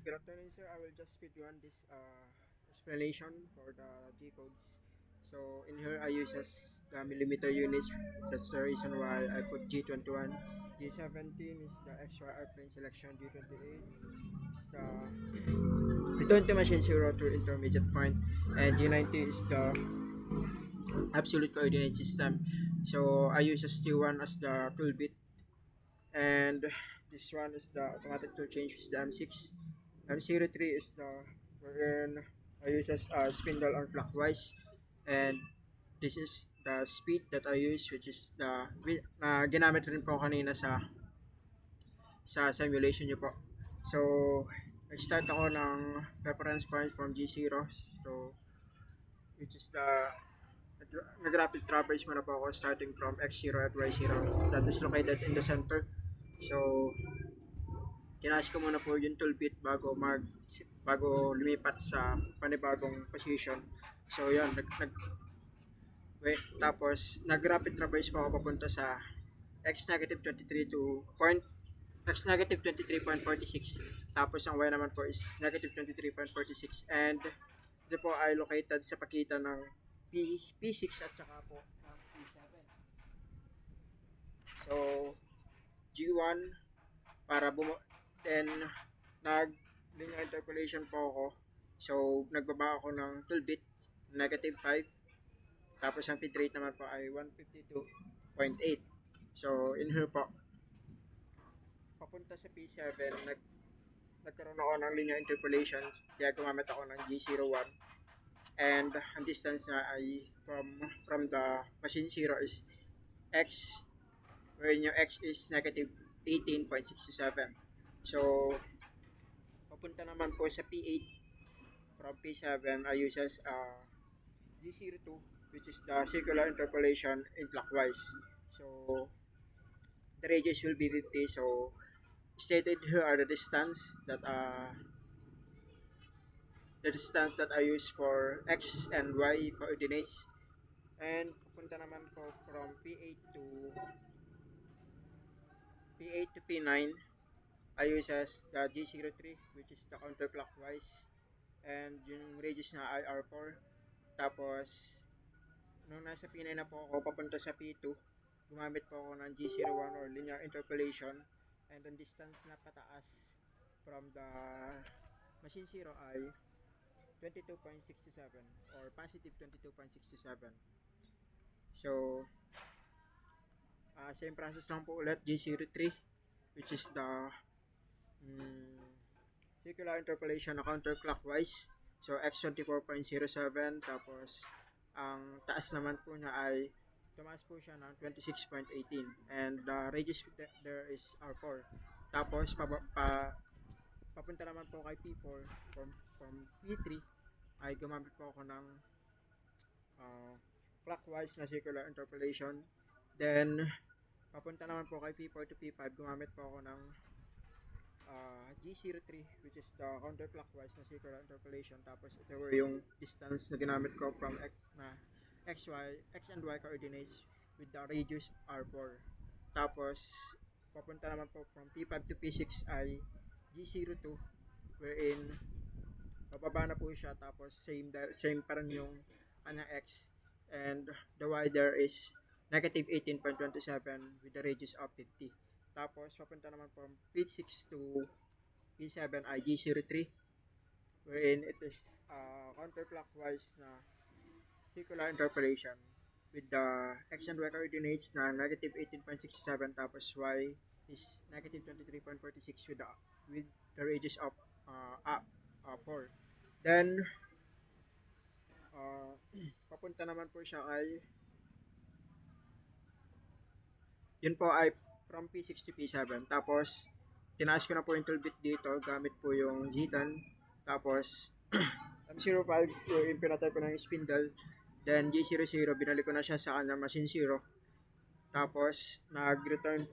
Good afternoon, sir. I will just feed you on this explanation for the G codes. So in here I uses the millimeter units. That's the reason why I put G21. G17 is the extra airplane selection. G28 is the return to machine zero to intermediate point, and G90 is the absolute coordinate system. So I use T1 as the tool bit, and this one is the automatic tool change with the M6. M03 is the wherein I use as spindle on clockwise, and this is the speed that I use, which is the na ginamit rin po kanina sa simulation nyo po. So nag-start ako ng reference point from G0, so which is the nag-rapid traverse muna po ako starting from X0 at Y0 that is located in the center. So tinaas ko muna po yung tool bit bago lumipat sa panibagong position. So yun, tapos nag-rapid traverse po ako papunta sa x-23 to point x-23.46. Tapos ang y naman po is -23.46, and ito po ay located sa pagitan ng P6 at saka po ng P7. So G1 para then nag-linear interpolation po ako. So nagbaba ako ng tool bit -5. Tapos ang feed rate naman po ay 152.8. So in here po papunta sa P7 nagkaroon ako ng linear interpolation, kaya gumamit ako ng G01, and ang distance na ay from the machine 0 is x, wherein yung x is -18.67. So papunta naman po sa P8 from P7 I uses G02, which is the circular interpolation in clockwise. So the radius will be 50. So stated here are the distance that I use for x and y coordinates. And pupunta naman po from P8 to P9 I use as the G03, which is the counterclockwise, and yung radius na ay R4. Tapos nung nasa P9 na po ako papunta sa P2, gumamit po ako ng G01 or linear interpolation, and ang distance na pataas from the machine 0 ay 22.67 or positive 22.67. So same process lang po ulit, G03, which is the circular interpolation na counterclockwise. So x24.07, tapos ang taas naman po niya ay tumaas po siya ng 26.18, and the radius there is R4. Tapos papunta naman po kay P4 from P3 ay gumamit po ako ng clockwise na circular interpolation. Then papunta naman po kay P4 to P5, gumamit po ako ng G03, which is the counterclockwise na circular interpolation. Tapos ito were yung distance na ginamit ko from x and y coordinates with the radius R4. Tapos papunta naman po from P5 to P6 ay G02, wherein bababa na po siya, tapos same pa rin yung kanyang x, and the y there is -18.27 with the radius of 50. Tapos papunta naman from P6 to P7 ay G03, wherein it is counterclockwise na circular interpolation with the x and y coordinates na -18.67, tapos y is -23.46 with the radius of 4. Then papunta naman po siya ay yun po ay from P6 to P7. Tapos tinaas ko na po yung tool bit dito gamit po yung Z10. Tapos M05 yung pinatay ko ng spindle. Then G00 binalik ko na siya sa kanya machine 0. Tapos nag-return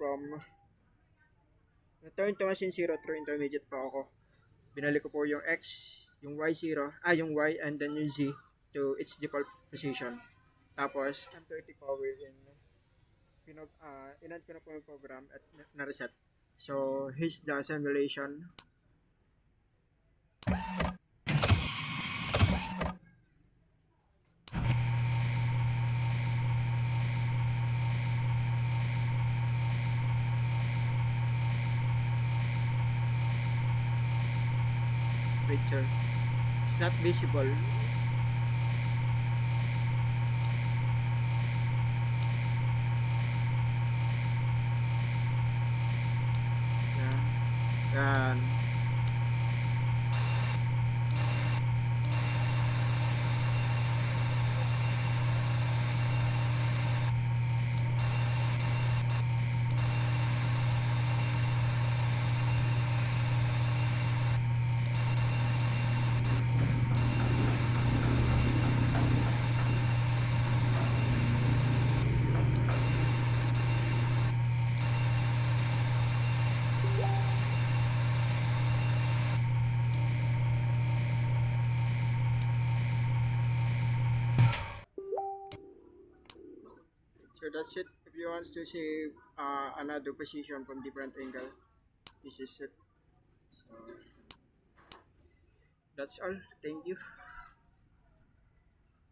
to machine 0 through intermediate po ako. Binalik ko po yung X, yung Y0, yung Y, and then yung Z to its default position. Tapos M30 power in-add ko na po yung program at na-reset. So here's the simulation. wait sir, it's not visible. Yeah, yan. So that's it. If you want to see another position from different angle, this is it. So that's all. Thank you.